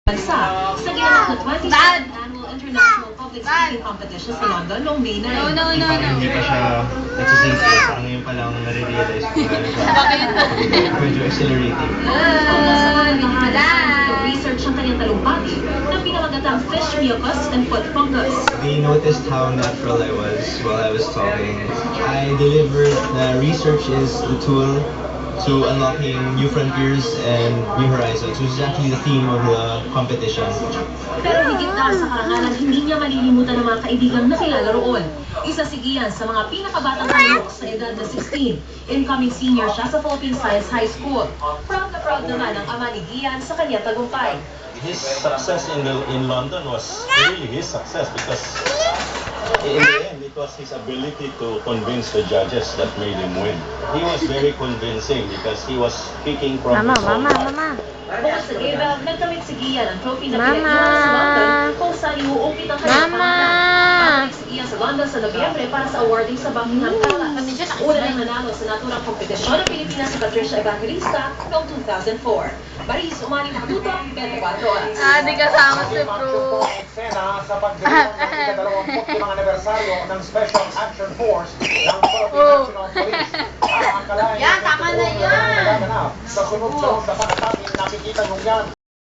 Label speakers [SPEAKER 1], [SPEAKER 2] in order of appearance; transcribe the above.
[SPEAKER 1] bansa sa ginanap na 27th Annual International Public Speaking Competition sa London noong May 9.
[SPEAKER 2] Parang hindi pa siya nagsisink. Parang ngayon pa lang nare-realize ko na medyo exhilarating.
[SPEAKER 1] Research ang kanyang talumpati ng pinamagatang fish mucus and foot fungus.
[SPEAKER 2] They noticed how natural I was while I was talking. I delivered the research is the tool to unlocking new frontiers and new horizons, which is actually the theme of the competition.
[SPEAKER 1] Pero higit dahil sa karangalan, hindi niya malilimutan ng mga kaibigang nakilala roon. Isa si Gian sa mga pinakabatang kalok sa edad na 16. Incoming senior siya sa Philippine Science High School. Proud na proud naman ang ama ni Gian sa kanya tagumpay.
[SPEAKER 3] His success in London was really his success because in the end it was his ability to convince the judges that made him win. He was very convincing because he was speaking from his own heart.
[SPEAKER 1] Bukod sa Gavel, nagkamit si Gian ang trophy na pinag-iwan sa London kung saan iuukit ang kanyang pangalan. Babalik si Gian sa London sa Nobyembre para sa awarding sa Buckingham Palace. Una nang nanalo sa naturang kompetisyon ng Pilipinas si Patricia Evangelista noong 2004. Maris, umani matuto, 24 oras.
[SPEAKER 4] Di kasama si Bro.
[SPEAKER 5] Eksena sa pagdiriwang ng 25 anibersaryo ng Special Action Force ng Philippine National Police. Ang akalain
[SPEAKER 4] Yan, tama na yan.
[SPEAKER 5] sa sunod-sunod na pagkakataon nakikita nyo yan.